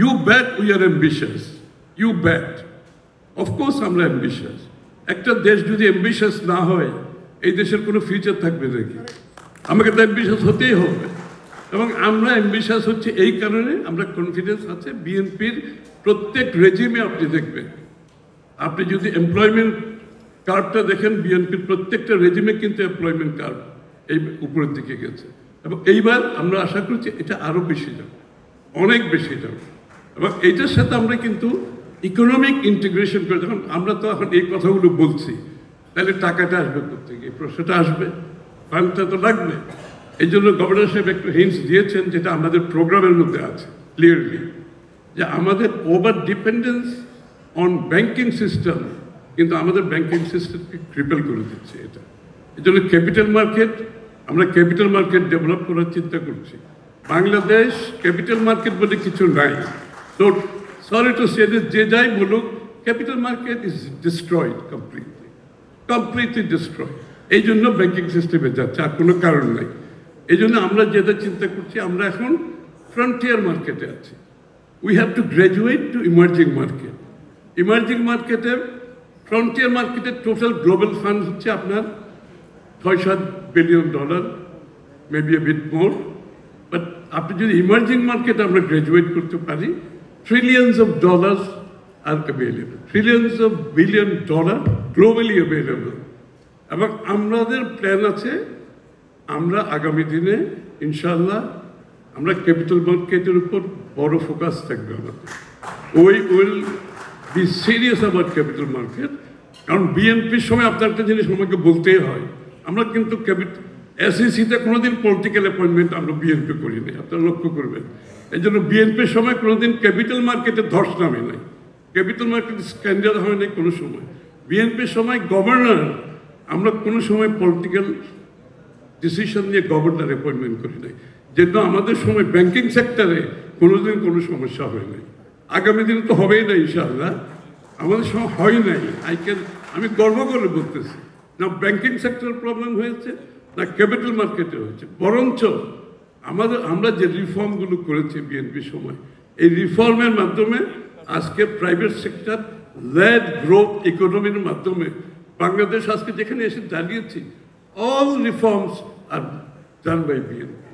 You bet we are ambitious, you bet. Of course আমরা অ্যাম্বিশাস। একটা দেশ যদি অ্যাম্বিশাস না হয় এই দেশের কোনো ফিউচার থাকবে নাকি? আমাকে তো অ্যাম্বিশাস হতেই হবে। এবং আমরা অ্যাম্বিশাস হচ্ছে এই কারণে, আমরা কনফিডেন্স আছে বিএনপির প্রত্যেক রেজিমে আপনি দেখবেন, আপনি যদি এমপ্লয়মেন্ট কার্ভটা দেখেন বিএনপির প্রত্যেকটা রেজিমে কিন্তু এমপ্লয়মেন্ট কার্ভ এই উপরের দিকে গেছে। এবং এইবার আমরা আশা করছি এটা আরও বেশি যাবে, অনেক বেশি যাবে। এবং এইটার সাথে আমরা কিন্তু ইকোনমিক ইন্টিগ্রেশন করে, যখন আমরা তো এখন এই কথাগুলো বলছি, তাহলে টাকাটা আসবে কোথেকে? এই প্রশ্নটা আসবে, ফান্ডটা তো লাগবে। এই জন্য গভর্নর সাহেব একটু হিন্টস দিয়েছেন, যেটা আমাদের প্রোগ্রামের মধ্যে আছে ক্লিয়ারলি, যে আমাদের over dependence on banking system কিন্তু আমাদের ব্যাংকিং সিস্টেমকে ক্রিপেল করে দিচ্ছে। এটা এই জন্য ক্যাপিটাল মার্কেট, আমরা ক্যাপিটাল মার্কেট ডেভেলপ করার চিন্তা করছি। বাংলাদেশ ক্যাপিটাল মার্কেট বলে কিছু নাই। তো সরি টু সে দিস, যে যাই বলুক, capital market is destroyed completely destroyed. এই জন্য ব্যাংকিং সিস্টেমে যাচ্ছে, আর কোনো কারণ নাই। এই জন্য আমরা যেটা চিন্তা করছি, আমরা এখন ফ্রন্টিয়ার মার্কেটে আছি। We have to graduate two emerging market. Emerging মার্কেটে, ফ্রন্টিয়ার মার্কেটের টোটাল গ্লোবাল ফান্ড হচ্ছে আপনার $6-7 billion, maybe A bit more. But আপনি যদি ইমার্জিং মার্কেট আমরা গ্র্যাজুয়েট করতে পারি, trillions of dollars R available, trillions of billion dollar globally available. এবং আমাদের প্ল্যান আছে, আমরা আগামী দিনে ইনশাল্লাহ আমরা ক্যাপিটাল মার্কেটের উপর বড় ফোকাস থাকবে আমাদের। We will be serious about capital market. কারণ বিএনপির সময় আপনার একটা জিনিস আমাকে বলতেই হয়, আমরা কিন্তু এসইসিতে কোনোদিন পলিটিক্যাল অ্যাপয়েন্টমেন্ট আমরা বিএনপি করিনি, আপনারা লক্ষ্য করবেন। এই জন্য বিএনপির সময় কোনোদিন ক্যাপিটাল মার্কেটে ধস নামে নাই, ক্যাপিটাল মার্কেট স্ক্যান্ডাল হয় নাই কোনো সময়। বিএনপির সময় গভর্নর, আমরা কোনো সময় পলিটিক্যাল ডিসিশন নিয়ে গভর্নর অ্যাপয়েন্টমেন্ট করি নাই। যেহেতু আমাদের সময় ব্যাংকিং সেক্টরে কোনোদিন কোনো সমস্যা হয় নাই, আগামী দিনে তো হবেই না ইনশাআল্লাহ। আমাদের সময় হয় নাই, আমি গর্ব করে বলতেছি না ব্যাংকিং সেক্টরের প্রবলেম হয়েছে না ক্যাপিটাল মার্কেটে হয়েছে। বরঞ্চ আমরা যে রিফর্মগুলো করেছি বিএনপির সময়, এই রিফর্মের মাধ্যমে আজকে প্রাইভেট সেক্টর লেড গ্রোথ ইকোনমির মাধ্যমে বাংলাদেশ আজকে যেখানে এসে দাঁড়িয়েছি, all reforms are done by BNP.